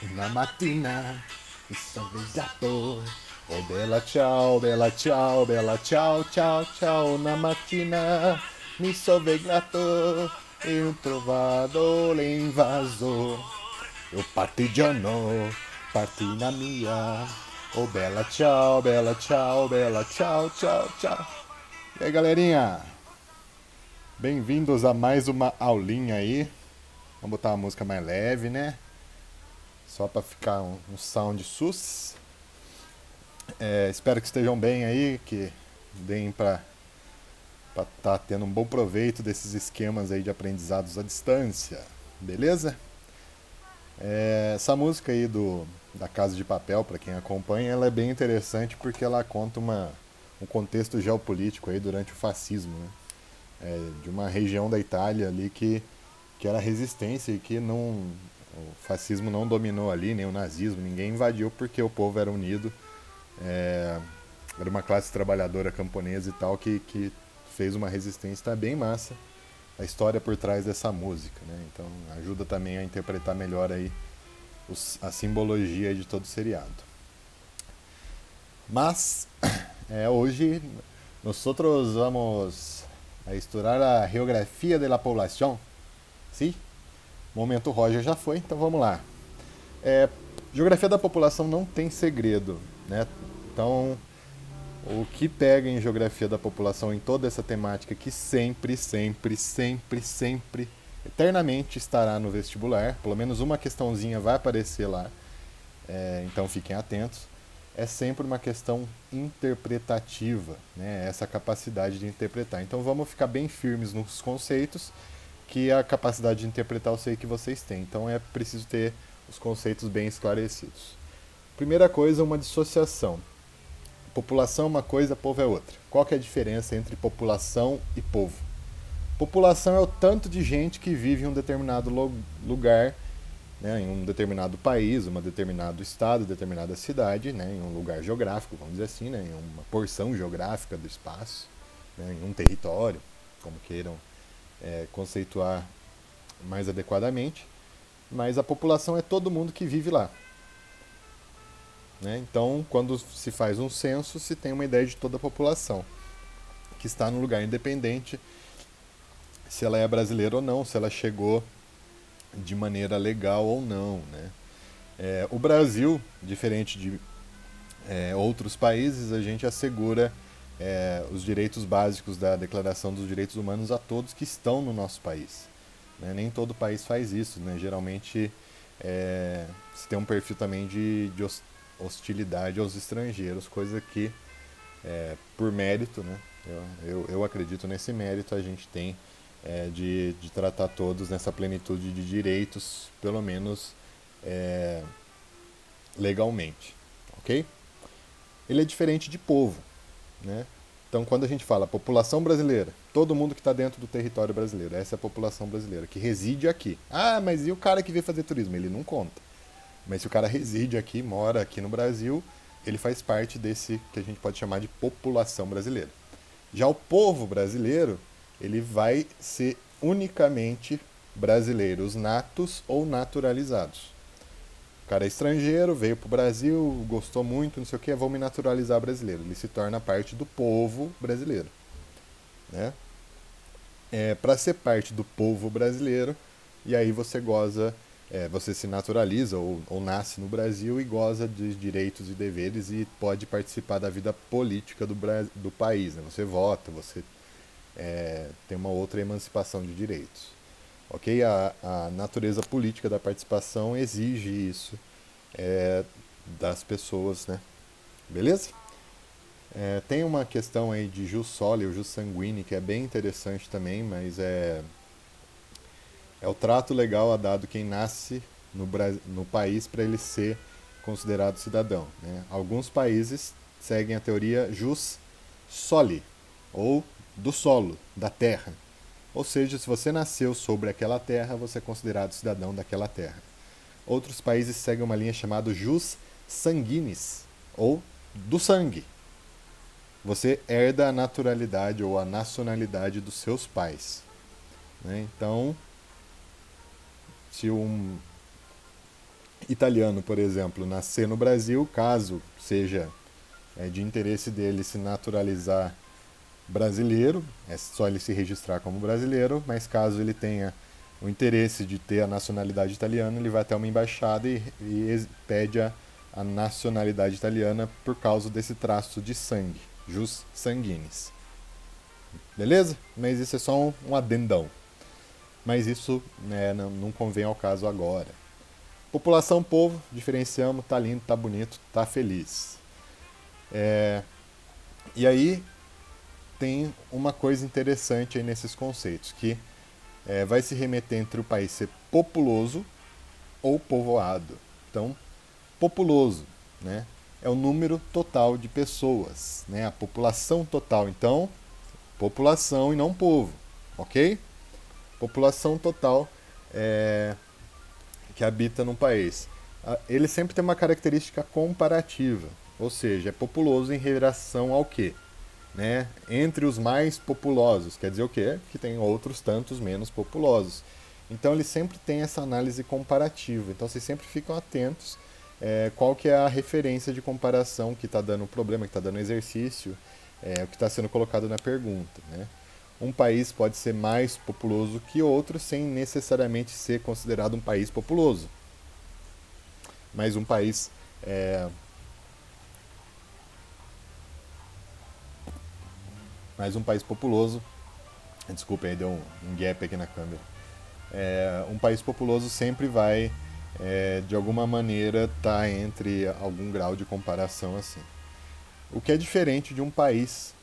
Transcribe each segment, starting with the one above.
Una mattina mi sono svegliato. Oh bella ciao, ciao, ciao. Una mattina mi sono svegliato e ho trovato l'invaso. O partigiano, partina mia. Oh bella ciao, ciao, ciao. E aí, galerinha? Bem-vindos a mais uma aulinha aí. Vamos botar uma música mais leve, né? Só para ficar um sound sus. Espero que estejam bem aí, que deem para estar tendo um bom proveito desses esquemas aí de aprendizados à distância. Beleza? Essa música aí da Casa de Papel, para quem acompanha, ela é bem interessante porque ela conta um contexto geopolítico aí durante o fascismo, né? De uma região da Itália ali que era resistência e que o fascismo não dominou ali, nem o nazismo, ninguém invadiu porque o povo era unido. É, Era uma classe trabalhadora camponesa e tal que fez uma resistência. Tá bem massa a história por trás dessa música, né? Então ajuda também a interpretar melhor aí a simbologia de todo o seriado. Mas hoje nós vamos a estudar a geografia da população. Sim? Momento Roger já foi, então vamos lá. Geografia da população não tem segredo, né? Então, o que pega em geografia da população em toda essa temática que sempre, eternamente estará no vestibular, pelo menos uma questãozinha vai aparecer lá, então fiquem atentos, é sempre uma questão interpretativa, né? Essa capacidade de interpretar. Então vamos ficar bem firmes nos conceitos, que a capacidade de interpretar eu sei que vocês têm. Então é preciso ter os conceitos bem esclarecidos. Primeira coisa, uma dissociação. População é uma coisa, povo é outra. Qual que é a diferença entre população e povo? População é o tanto de gente que vive em um determinado lugar, né, em um determinado país, um determinado estado, determinada cidade, né, em um lugar geográfico, vamos dizer assim, né, em uma porção geográfica do espaço, né, em um território, como queiram conceituar mais adequadamente. Mas a população é todo mundo que vive lá. Né? Então, quando se faz um censo, se tem uma ideia de toda a população que está no lugar, independente se ela é brasileira ou não, se ela chegou de maneira legal ou não. Né? O Brasil, diferente de outros países, a gente assegura os direitos básicos da Declaração dos Direitos Humanos a todos que estão no nosso país. Né? Nem todo país faz isso. Né? Geralmente, se tem um perfil também de hostilidade aos estrangeiros, coisa que, por mérito, né? Eu acredito nesse mérito, a gente tem de tratar todos nessa plenitude de direitos, pelo menos legalmente, ok? Ele é diferente de povo, né? Então, quando a gente fala população brasileira, todo mundo que está dentro do território brasileiro, essa é a população brasileira, que reside aqui. Ah, mas e o cara que veio fazer turismo? Ele não conta. Mas se o cara reside aqui, mora aqui no Brasil, ele faz parte desse que a gente pode chamar de população brasileira. Já o povo brasileiro, ele vai ser unicamente brasileiros natos ou naturalizados. O cara é estrangeiro, veio para o Brasil, gostou muito, não sei o que, vamos me naturalizar brasileiro. Ele se torna parte do povo brasileiro. Né? Para ser parte do povo brasileiro, e aí você goza, você se naturaliza ou nasce no Brasil e goza de direitos e deveres e pode participar da vida política do país. Né? Você vota, você tem uma outra emancipação de direitos. Ok? A natureza política da participação exige isso das pessoas, né? Beleza? Tem uma questão aí de jus soli ou jus sanguine que é bem interessante também, mas é o trato legal a dado quem nasce no país para ele ser considerado cidadão. Né? Alguns países seguem a teoria jus soli, ou do solo, da terra. Ou seja, se você nasceu sobre aquela terra, você é considerado cidadão daquela terra. Outros países seguem uma linha chamada jus sanguinis, ou do sangue. Você herda a naturalidade ou a nacionalidade dos seus pais. Né? Então, se italiano, por exemplo, nascer no Brasil, caso seja de interesse dele se naturalizar brasileiro, é só ele se registrar como brasileiro, mas caso ele tenha o interesse de ter a nacionalidade italiana, ele vai até uma embaixada e pede a nacionalidade italiana por causa desse traço de sangue, jus sanguinis. Beleza? Mas isso é só um adendão. Mas isso, né, não convém ao caso agora. População, povo, diferenciamos, tá lindo, tá bonito, tá feliz. E aí tem uma coisa interessante aí nesses conceitos, que vai se remeter entre o país ser populoso ou povoado. Então, populoso, né, é o número total de pessoas, né, a população total. Então, população e não povo, ok? População total que habita num país. Ele sempre tem uma característica comparativa, ou seja, é populoso em relação ao quê? Né? Entre os mais populosos, quer dizer o quê? Que tem outros tantos menos populosos. Então ele sempre tem essa análise comparativa. Então vocês sempre ficam atentos qual que é a referência de comparação que está dando o problema, que está dando o exercício, o que está sendo colocado na pergunta. Né? Um país pode ser mais populoso que outro sem necessariamente ser considerado um país populoso. Mas um país populoso, desculpa aí, deu um gap aqui na câmera. Um país populoso sempre vai, de alguma maneira, estar entre algum grau de comparação assim. O que é diferente de um país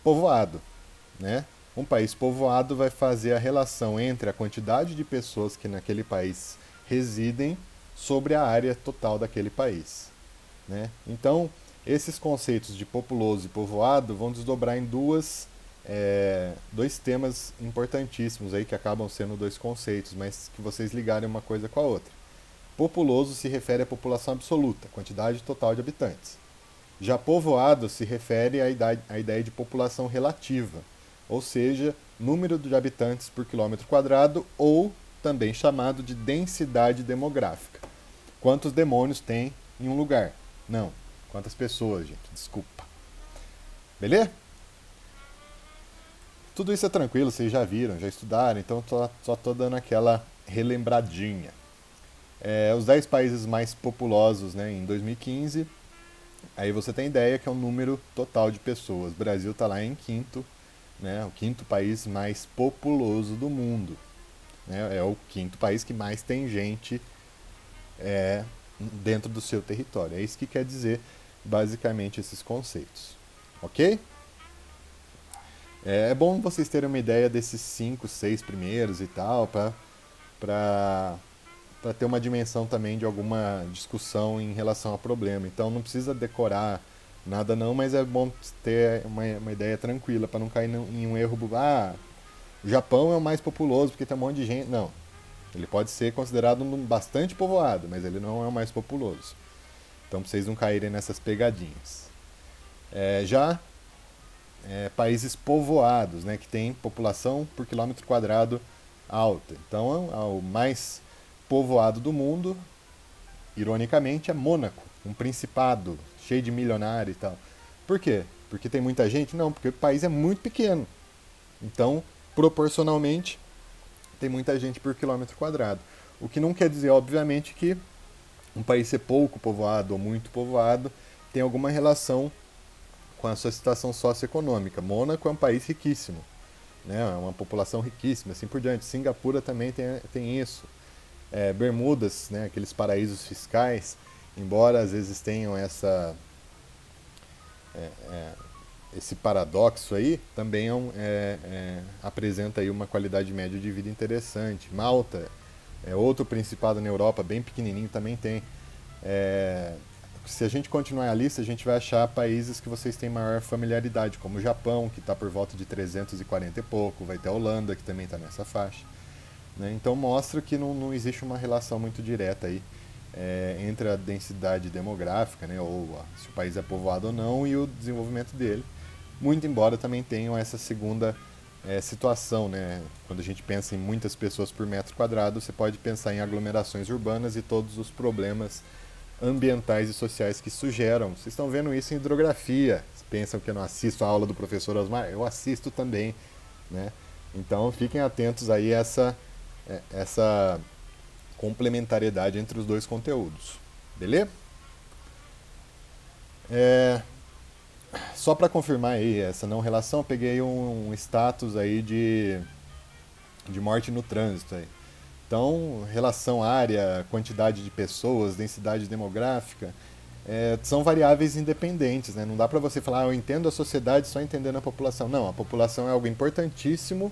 povoado, né? Um país povoado vai fazer a relação entre a quantidade de pessoas que naquele país residem sobre a área total daquele país, né? Então, esses conceitos de populoso e povoado vão desdobrar em dois temas importantíssimos aí que acabam sendo dois conceitos, mas que vocês ligarem uma coisa com a outra. Populoso se refere à população absoluta, quantidade total de habitantes. Já povoado se refere à ideia de população relativa, ou seja, número de habitantes por quilômetro quadrado, ou também chamado de densidade demográfica. Quantos demônios tem em um lugar? Não. Quantas pessoas, gente? Desculpa. Beleza? Tudo isso é tranquilo, vocês já viram, já estudaram, então só tô dando aquela relembradinha. Os 10 países mais populosos, né, em 2015, aí você tem ideia que é o número total de pessoas. O Brasil está lá em quinto, né, o quinto país mais populoso do mundo. Né, é o quinto país que mais tem gente dentro do seu território. É isso que quer dizer, basicamente, esses conceitos. Ok? É bom vocês terem uma ideia desses 5, 6 primeiros e tal, para ter uma dimensão também de alguma discussão em relação ao problema. Então não precisa decorar nada não, mas é bom ter uma ideia tranquila, para não cair em um erro. O Japão é o mais populoso porque tem um monte de gente. Não. Ele pode ser considerado bastante povoado, mas ele não é o mais populoso. Então, pra vocês não caírem nessas pegadinhas. Países povoados, né, que tem população por quilômetro quadrado alta. Então, o mais povoado do mundo, ironicamente, é Mônaco, um principado cheio de milionário e tal. Por quê? Porque tem muita gente? Não, porque o país é muito pequeno. Então, proporcionalmente, tem muita gente por quilômetro quadrado. O que não quer dizer, obviamente, que um país ser pouco povoado ou muito povoado tem alguma relação com a sua situação socioeconômica. Mônaco é um país riquíssimo, né? É uma população riquíssima, assim por diante. Singapura também tem isso. Bermudas, né? Aqueles paraísos fiscais, embora às vezes tenham esse paradoxo aí, também apresenta aí uma qualidade média de vida interessante. Malta é outro principado na Europa, bem pequenininho, também tem. Se a gente continuar a lista, a gente vai achar países que vocês têm maior familiaridade, como o Japão, que está por volta de 340 e pouco, vai ter a Holanda, que também está nessa faixa. Né? Então mostra que não existe uma relação muito direta aí entre a densidade demográfica, né, ou se o país é povoado ou não, e o desenvolvimento dele. Muito embora também tenham essa segunda situação, né? Quando a gente pensa em muitas pessoas por metro quadrado, você pode pensar em aglomerações urbanas e todos os problemas ambientais e sociais que isso geram. Vocês estão vendo isso em hidrografia. Vocês pensam que eu não assisto a aula do professor Osmar? Eu assisto também, né? Então fiquem atentos aí a essa complementariedade entre os dois conteúdos. Beleza? Só para confirmar aí essa não relação, eu peguei um status aí de morte no trânsito aí. Então, relação área, quantidade de pessoas, densidade demográfica, são variáveis independentes, né? Não dá para você falar, eu entendo a sociedade só entendendo a população. Não, a população é algo importantíssimo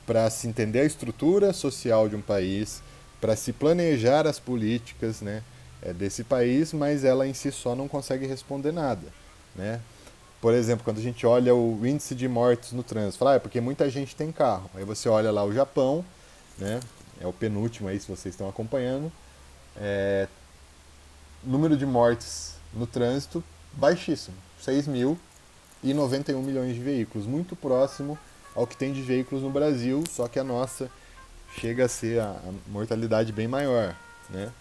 para se entender a estrutura social de um país, para se planejar as políticas, né, desse país, mas ela em si só não consegue responder nada, né? Por exemplo, quando a gente olha o índice de mortes no trânsito, fala, é porque muita gente tem carro. Aí você olha lá o Japão, né? É o penúltimo aí, se vocês estão acompanhando. Número de mortes no trânsito baixíssimo, 6.091 milhões de veículos, muito próximo ao que tem de veículos no Brasil, só que a nossa chega a ser a mortalidade bem maior, né?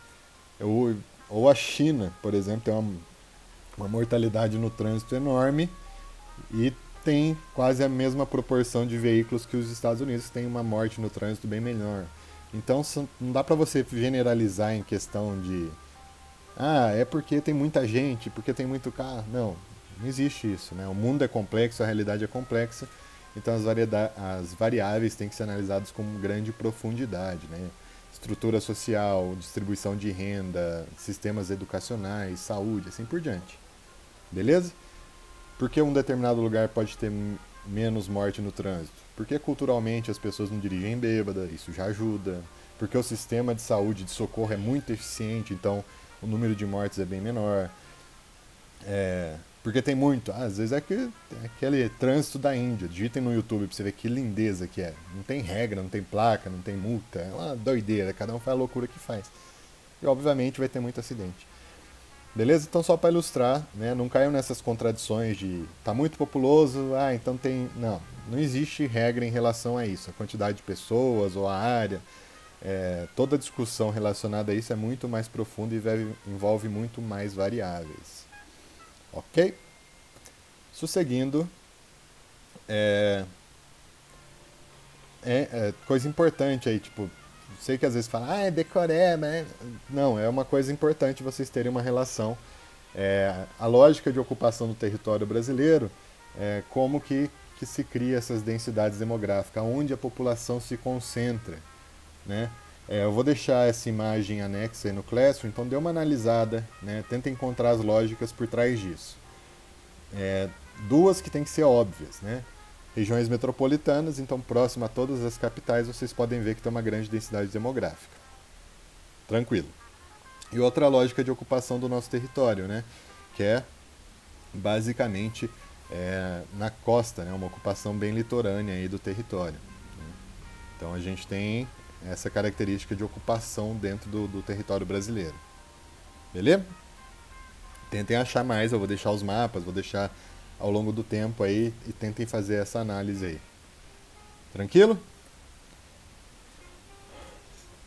Ou a China, por exemplo, tem uma mortalidade no trânsito enorme e tem quase a mesma proporção de veículos que os Estados Unidos, tem uma morte no trânsito bem menor. Então não dá para você generalizar em questão de é porque tem muita gente, porque tem muito carro. Não, não existe isso, né? O mundo é complexo, a realidade é complexa, então as variáveis têm que ser analisadas com grande profundidade, né? Estrutura social, distribuição de renda, sistemas educacionais, saúde, assim por diante. Beleza? Por que um determinado lugar pode ter menos morte no trânsito? Porque culturalmente as pessoas não dirigem bêbada, isso já ajuda. Porque o sistema de saúde de socorro é muito eficiente, então o número de mortes é bem menor. Porque tem muito. Às vezes é aquele trânsito da Índia. Digitem no YouTube pra você ver que lindeza que é. Não tem regra, não tem placa, não tem multa. É uma doideira, cada um faz a loucura que faz. E obviamente vai ter muito acidente. Beleza? Então só para ilustrar, né? Não caiam nessas contradições de tá muito populoso, então tem. Não, não existe regra em relação a isso. A quantidade de pessoas ou a área, toda discussão relacionada a isso é muito mais profunda e envolve muito mais variáveis. Ok? Susseguindo, coisa importante aí, tipo, sei que às vezes fala, é decoré, mas. Não, é uma coisa importante vocês terem uma relação. A lógica de ocupação do território brasileiro, como que se cria essas densidades demográficas, onde a população se concentra, né? Eu vou deixar essa imagem anexa aí no Classroom, então dê uma analisada, né? Tenta encontrar as lógicas por trás disso. Duas que tem que ser óbvias, né? Regiões metropolitanas, então próximo a todas as capitais, vocês podem ver que tem uma grande densidade demográfica. Tranquilo. E outra lógica de ocupação do nosso território, né? Que é basicamente na costa, né? Uma ocupação bem litorânea aí do território. Né? Então a gente tem essa característica de ocupação dentro do território brasileiro. Beleza? Tentem achar mais, eu vou deixar os mapas, vou deixar ao longo do tempo aí e tentem fazer essa análise aí. Tranquilo?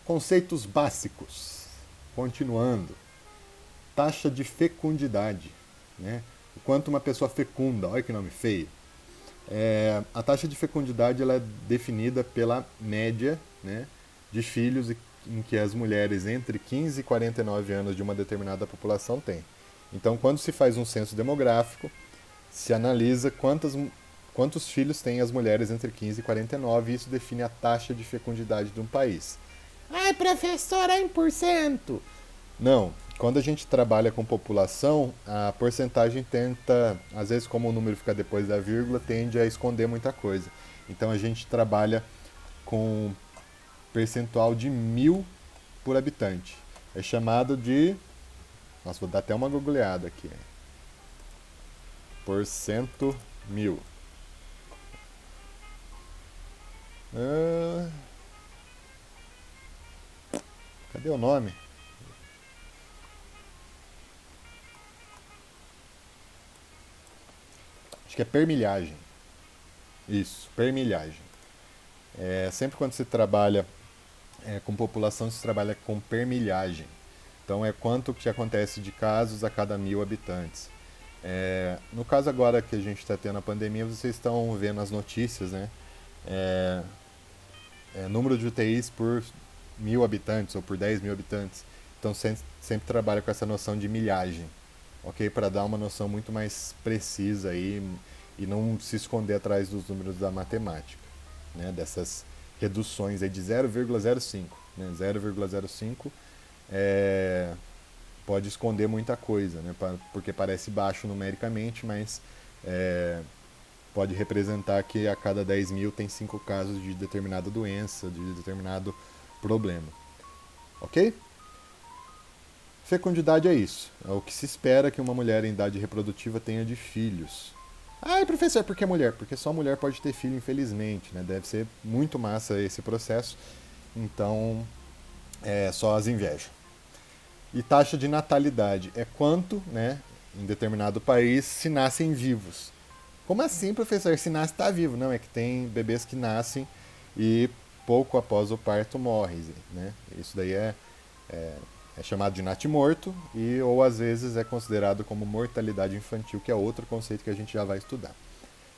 Conceitos básicos. Continuando. Taxa de fecundidade, né? O quanto uma pessoa fecunda, olha que nome feio. A taxa de fecundidade ela é definida pela média, né, de filhos em que as mulheres entre 15 e 49 anos de uma determinada população têm. Então, quando se faz um censo demográfico, se analisa quantos filhos têm as mulheres entre 15 e 49 e isso define a taxa de fecundidade de um país. Ai, professor, é 1%! Não. Quando a gente trabalha com população, a porcentagem tenta, às vezes como o número fica depois da vírgula, tende a esconder muita coisa. Então a gente trabalha com percentual de 1.000 por habitante. É chamado de... Nossa, vou dar até uma googleada aqui. Porcento 1.000. Cadê o nome? Acho que é permilhagem. Isso, permilhagem. Sempre quando se trabalha com população, se trabalha com permilhagem. Então é quanto que acontece de casos a cada 1.000 habitantes. No caso agora que a gente está tendo a pandemia, vocês estão vendo as notícias, né? É, número de UTIs por 1.000 habitantes ou por 10.000 habitantes. Então sempre trabalha com essa noção de milhagem, ok? Para dar uma noção muito mais precisa aí e não se esconder atrás dos números da matemática, né? Dessas reduções aí de 0,05, né? 0,05 é, pode esconder muita coisa, né? Porque parece baixo numericamente, mas é, pode representar que a cada 10.000 tem 5 casos de determinada doença, de determinado problema. Ok? Fecundidade é isso. É o que se espera que uma mulher em idade reprodutiva tenha de filhos. Ai, professor, por que mulher? Porque só mulher pode ter filho, infelizmente, né? Deve ser muito massa esse processo. Então, só as invejam. E taxa de natalidade é quanto, né, em determinado país, se nascem vivos. Como assim, professor? Se nasce está vivo? Não, é que tem bebês que nascem e pouco após o parto morrem, né? Isso daí é chamado de natimorto e ou às vezes é considerado como mortalidade infantil, que é outro conceito que a gente já vai estudar.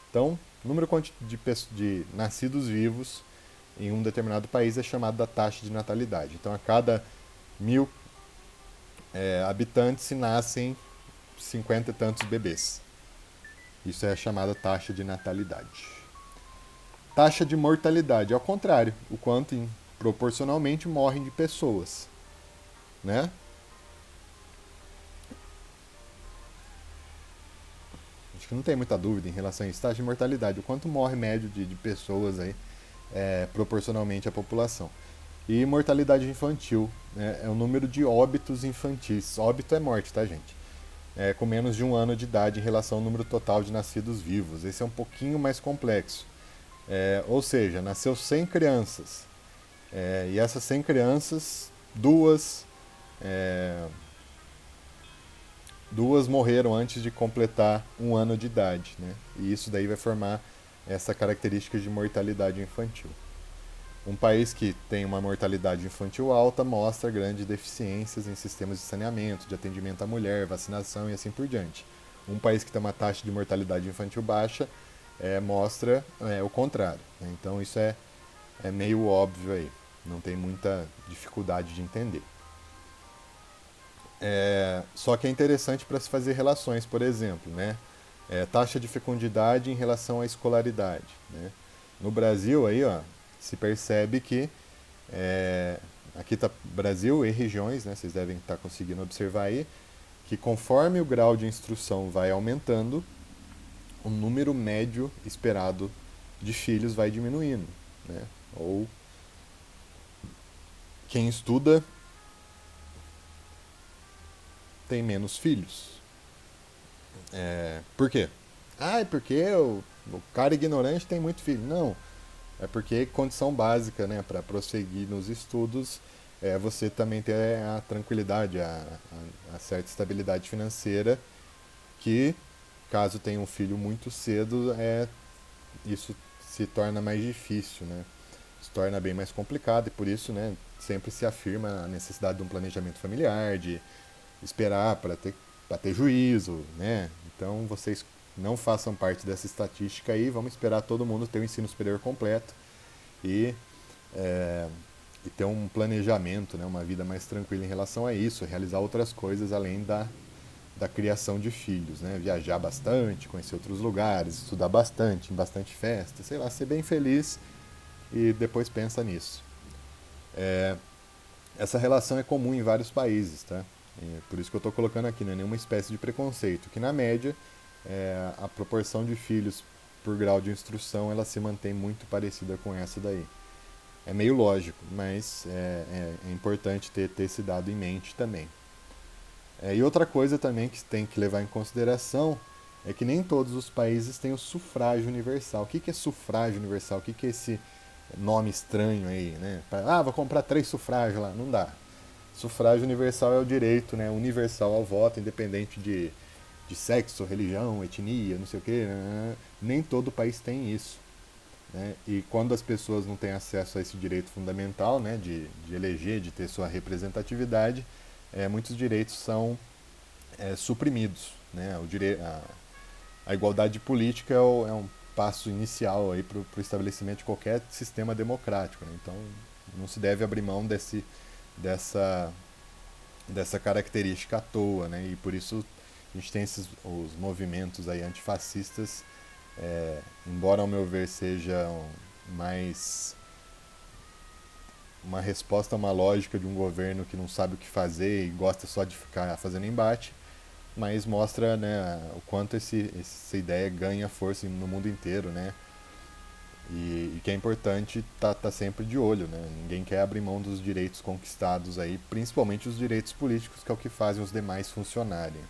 Então, número de nascidos vivos em um determinado país é chamado da taxa de natalidade. Então, a cada 1.000 habitantes se nascem 50 e tantos bebês. Isso é a chamada taxa de natalidade. Taxa de mortalidade, ao contrário, o quanto proporcionalmente morrem de pessoas, né? Acho que não tem muita dúvida em relação a isso. Taxa de mortalidade, o quanto morre médio de pessoas aí, proporcionalmente à população. E mortalidade infantil, né? É o número de óbitos infantis. Óbito é morte, tá, gente? Com menos de 1 ano de idade em relação ao número total de nascidos vivos. Esse é um pouquinho mais complexo. Ou seja, nasceu 100 crianças. E essas 100 crianças, duas morreram antes de completar 1 ano de idade, né? E isso daí vai formar essa característica de mortalidade infantil. Um país que tem uma mortalidade infantil alta mostra grandes deficiências em sistemas de saneamento, de atendimento à mulher, vacinação e assim por diante. Um país que tem uma taxa de mortalidade infantil baixa mostra o contrário, né? Então isso é meio óbvio aí, não tem muita dificuldade de entender. Só que é interessante para se fazer relações, por exemplo, né? Taxa de fecundidade em relação à escolaridade, né? No Brasil aí, ó, se percebe que aqui está Brasil e regiões, né? Vocês devem estar conseguindo observar aí que conforme o grau de instrução vai aumentando, o número médio esperado de filhos vai diminuindo, né? Ou quem estuda tem menos filhos. Por quê? É porque o cara ignorante tem muito filho. Não, é porque condição básica, né, para prosseguir nos estudos é você também ter a tranquilidade, a certa estabilidade financeira que, caso tenha um filho muito cedo, isso se torna mais difícil, né? Se torna bem mais complicado e por isso, né, sempre se afirma a necessidade de um planejamento familiar, de esperar para ter juízo, né? Então vocês não façam parte dessa estatística aí, vamos esperar todo mundo ter o ensino superior completo e, e ter um planejamento, né, uma vida mais tranquila em relação a isso, realizar outras coisas além da criação de filhos, né? Viajar bastante, conhecer outros lugares, estudar bastante, em bastante festa, sei lá, ser bem feliz e depois pensa nisso. Essa relação é comum em vários países, tá? Por isso que eu estou colocando aqui, não é nenhuma espécie de preconceito, que na média a proporção de filhos por grau de instrução ela se mantém muito parecida com essa daí. É meio lógico, mas é importante ter esse dado em mente também. E outra coisa também que tem que levar em consideração é que nem todos os países têm o sufrágio universal. O que é sufrágio universal? O que é esse nome estranho aí, né? Vou comprar 3 sufrágios lá. Não dá. Sufrágio universal é o direito, né, universal ao voto, independente de sexo, religião, etnia, não sei o quê. Nem todo país tem isso. né? E quando as pessoas não têm acesso a esse direito fundamental, né, de eleger, de ter sua representatividade, muitos direitos são suprimidos, né? A igualdade política é um passo inicial aí para o estabelecimento de qualquer sistema democrático, né? Então não se deve abrir mão dessa, dessa característica à toa, né? E por isso a gente tem os movimentos aí antifascistas, embora ao meu ver sejam mais uma resposta a uma lógica de um governo que não sabe o que fazer e gosta só de ficar fazendo embate, mas mostra, né, o quanto essa ideia ganha força no mundo inteiro, né? E que é importante tá sempre de olho, né? Ninguém quer abrir mão dos direitos conquistados aí, principalmente os direitos políticos, que é o que fazem os demais funcionarem.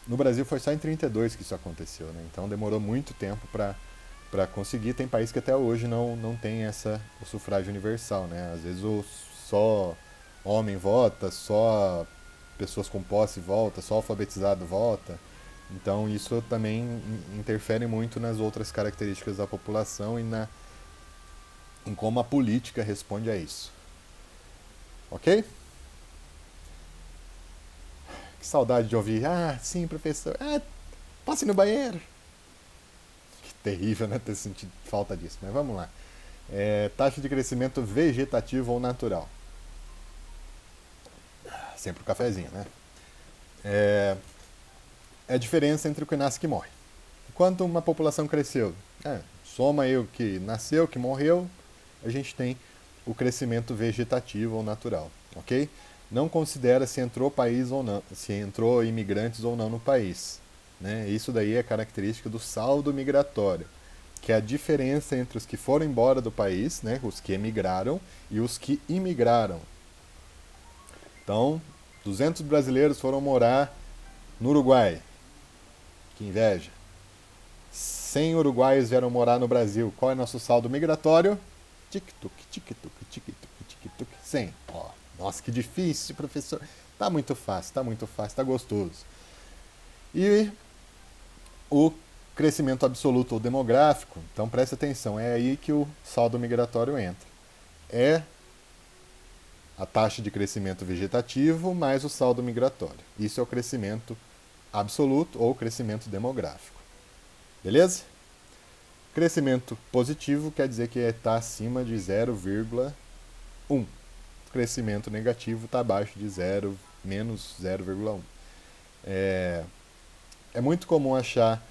No Brasil foi só em 32 que isso aconteceu, né? Então demorou muito tempo para conseguir. Tem país que até hoje não tem o sufrágio universal, né? Às vezes só homem vota, só pessoas com posse vota, só alfabetizado vota. Então isso também interfere muito nas outras características da população em como a política responde a isso. Ok? Que saudade de ouvir. Ah, sim, professor. Ah, posso ir no banheiro? Que terrível, né? Ter sentido falta disso. Mas vamos lá. Taxa de crescimento vegetativo ou natural. Sempre o cafezinho, né? É a diferença entre o que nasce e o que morre. Enquanto uma população cresceu, soma aí o que nasceu, o que morreu, a gente tem o crescimento vegetativo ou natural, ok? Não considera se entrou país ou não, se entrou imigrantes ou não no país, né? Isso daí é característica do saldo migratório, que é a diferença entre os que foram embora do país, né, os que emigraram, e os que imigraram. Então, 200 brasileiros foram morar no Uruguai. Que inveja. 100 uruguaios vieram morar no Brasil. Qual é nosso saldo migratório? Tic-tuc, tic-tuc, tic-tuc, tic-tuc. 100. Ó, nossa, que difícil, professor. Tá muito fácil, tá gostoso. E o crescimento absoluto ou demográfico, então preste atenção, é aí que o saldo migratório entra. É a taxa de crescimento vegetativo mais o saldo migratório. Isso é o crescimento absoluto ou crescimento demográfico. Beleza? Crescimento positivo quer dizer que está acima de 0,1. Crescimento negativo está abaixo de 0, menos 0,1. É muito comum achar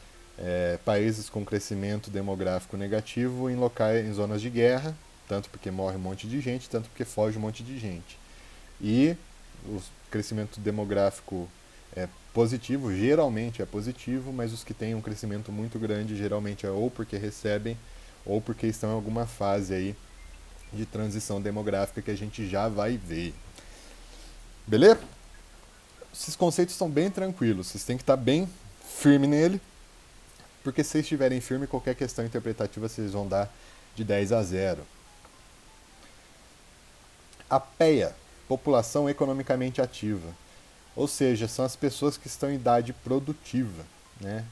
países com crescimento demográfico negativo em zonas de guerra, tanto porque morre um monte de gente, tanto porque foge um monte de gente. E o crescimento demográfico positivo, geralmente é positivo, mas os que têm um crescimento muito grande geralmente é ou porque recebem ou porque estão em alguma fase aí de transição demográfica que a gente já vai ver. Beleza? Esses conceitos são bem tranquilos, vocês têm que estar bem firme nele, porque se vocês estiverem firme, qualquer questão interpretativa vocês vão dar de 10 a 0. A PEA, população economicamente ativa. Ou seja, são as pessoas que estão em idade produtiva, né?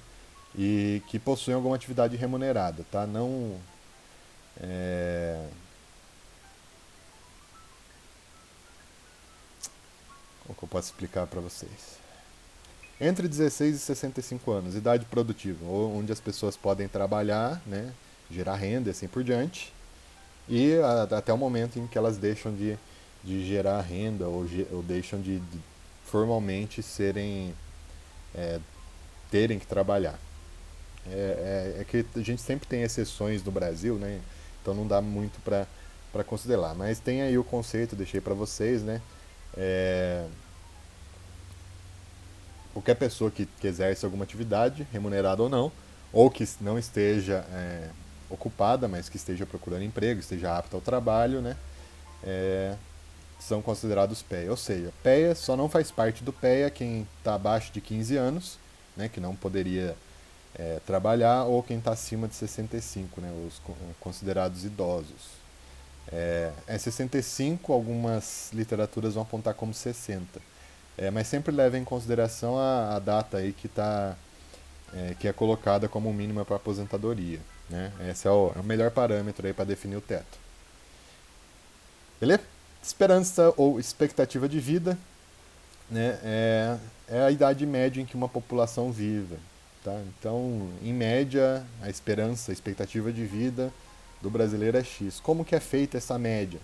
E que possuem alguma atividade remunerada, tá? Não. Como que eu posso explicar para vocês? Entre 16 e 65 anos, idade produtiva, onde as pessoas podem trabalhar, né? Gerar renda e assim por diante, e até o momento em que elas deixam de gerar renda ou deixam de formalmente terem que trabalhar. É que a gente sempre tem exceções no Brasil, né? Então não dá muito para considerar. Mas tem aí o conceito, deixei para vocês, né? Qualquer pessoa que exerce alguma atividade, remunerada ou que não esteja ocupada, mas que esteja procurando emprego, esteja apta ao trabalho, né? São considerados PEA. Ou seja, PEA só não faz parte do PEA quem está abaixo de 15 anos, né? Que não poderia trabalhar, ou quem está acima de 65, né, os considerados idosos. 65, algumas literaturas vão apontar como 60. Mas sempre leva em consideração a data aí que está que é colocada como mínima para aposentadoria. Né? Esse é o melhor parâmetro para definir o teto. Beleza? Esperança ou expectativa de vida, né, é a idade média em que uma população vive. Tá? Então, em média, a esperança, a expectativa de vida do brasileiro é X. Como que é feita essa média?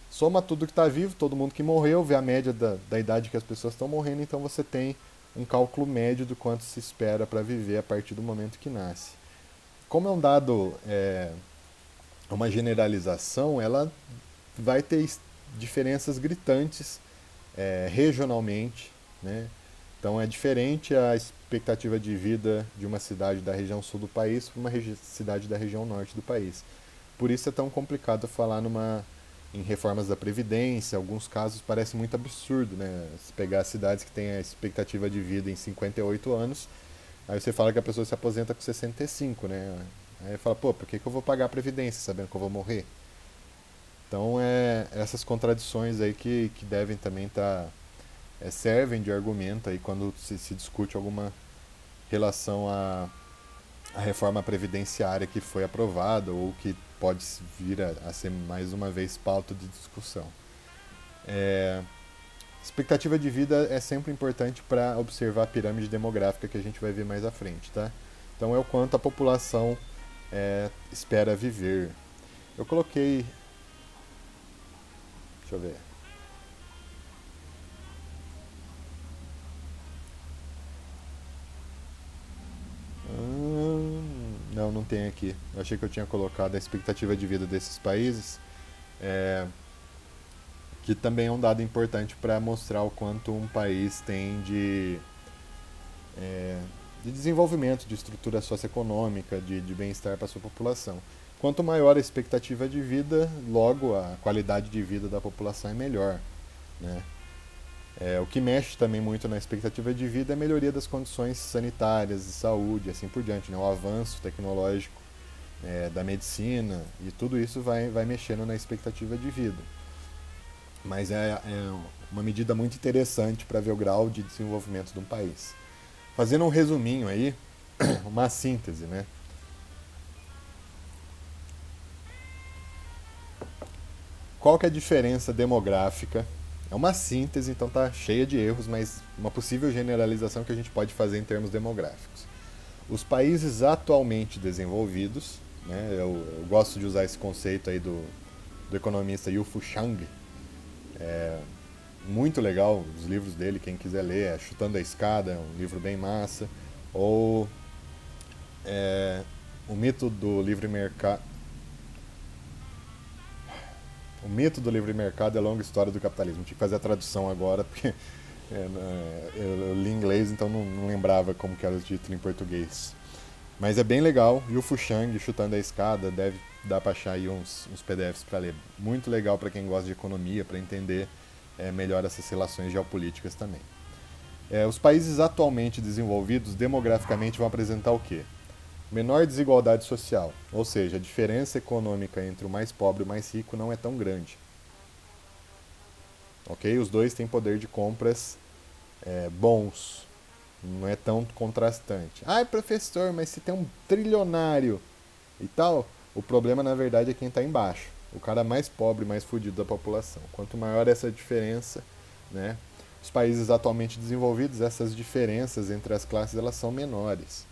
Soma tudo que está vivo, todo mundo que morreu, vê a média da idade que as pessoas estão morrendo, então você tem um cálculo médio do quanto se espera para viver a partir do momento que nasce. Como é um dado, uma generalização, ela vai ter diferenças gritantes regionalmente, né? Então é diferente a expectativa de vida de uma cidade da região sul do país para uma cidade da região norte do país. Por isso é tão complicado falar em reformas da Previdência. Alguns casos parece muito absurdo, né? Se pegar cidades que têm a expectativa de vida em 58 anos, aí você fala que a pessoa se aposenta com 65, né? Aí fala, pô, por que eu vou pagar a Previdência sabendo que eu vou morrer? Então essas contradições aí que devem também estar servem de argumento aí quando se discute alguma relação à reforma previdenciária que foi aprovada ou que pode vir a ser mais uma vez pauta de discussão. Expectativa de vida é sempre importante para observar a pirâmide demográfica que a gente vai ver mais à frente, tá? Então é o quanto a população espera viver. Eu coloquei, deixa eu ver. Não, não tem aqui. Eu achei que eu tinha colocado a expectativa de vida desses países, que também é um dado importante para mostrar o quanto um país tem de desenvolvimento, de estrutura socioeconômica, de bem-estar para a sua população. Quanto maior a expectativa de vida, logo a qualidade de vida da população é melhor. Né? O que mexe também muito na expectativa de vida é a melhoria das condições sanitárias, de saúde, assim por diante, né? O avanço tecnológico da medicina e tudo isso vai mexendo na expectativa de vida. Mas é uma medida muito interessante para ver o grau de desenvolvimento de um país. Fazendo um resuminho aí, uma síntese, né? Qual que é a diferença demográfica? É uma síntese, então tá cheia de erros, mas uma possível generalização que a gente pode fazer em termos demográficos. Os países atualmente desenvolvidos, né, eu gosto de usar esse conceito aí do economista Yu-Fu Chang, muito legal os livros dele, quem quiser ler, Chutando a Escada, é um livro bem massa, ou o mito do livre mercado. O mito do livre mercado é a longa história do capitalismo. Tinha que fazer a tradução agora, porque eu li em inglês, então não lembrava como que era o título em português. Mas é bem legal. E o Fuxang, Chutando a Escada, deve dar para achar aí uns PDFs para ler. Muito legal para quem gosta de economia, para entender melhor essas relações geopolíticas também. Os países atualmente desenvolvidos, demograficamente, vão apresentar o quê? Menor desigualdade social, ou seja, a diferença econômica entre o mais pobre e o mais rico não é tão grande. Ok? Os dois têm poder de compras bons, não é tão contrastante. Ah, professor, mas se tem um trilionário e tal, o problema na verdade é quem está embaixo, o cara mais pobre, mais fudido da população. Quanto maior essa diferença, né? Os países atualmente desenvolvidos, essas diferenças entre as classes elas são menores,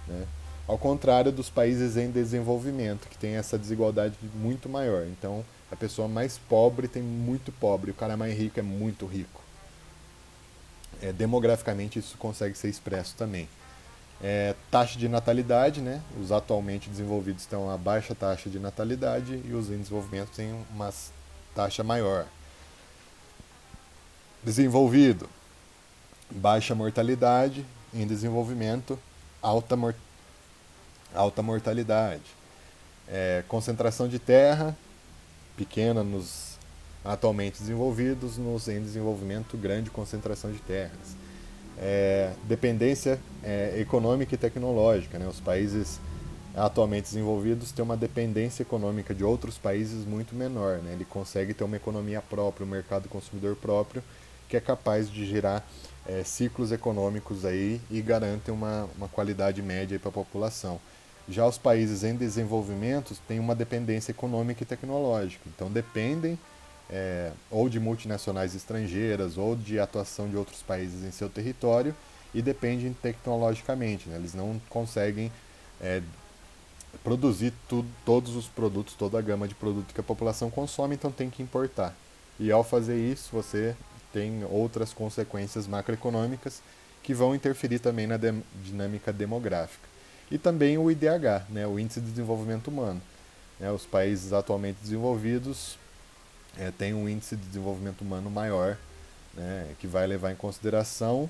né? Ao contrário dos países em desenvolvimento, que tem essa desigualdade muito maior. Então, a pessoa mais pobre tem muito pobre, o cara mais rico é muito rico. Demograficamente, isso consegue ser expresso também. Taxa de natalidade, né? Os atualmente desenvolvidos têm a baixa taxa de natalidade e os em desenvolvimento têm uma taxa maior. Desenvolvido, baixa mortalidade, em desenvolvimento, alta mortalidade. Concentração de terra, pequena nos atualmente desenvolvidos, nos em desenvolvimento, grande concentração de terras. Dependência econômica e tecnológica. Né? Os países atualmente desenvolvidos têm uma dependência econômica de outros países muito menor. Né? Ele consegue ter uma economia própria, um mercado consumidor próprio, que é capaz de gerar ciclos econômicos aí e garantem uma qualidade média para a população. Já os países em desenvolvimento têm uma dependência econômica e tecnológica, então dependem ou de multinacionais estrangeiras ou de atuação de outros países em seu território e dependem tecnologicamente, né? Eles não conseguem é, produzir todos os produtos, toda a gama de produtos que a população consome, então tem que importar. E ao fazer isso, você tem outras consequências macroeconômicas que vão interferir também na dinâmica demográfica. E também o IDH, né, o Índice de Desenvolvimento Humano. Os países atualmente desenvolvidos têm um índice de desenvolvimento humano maior, né, que vai levar em consideração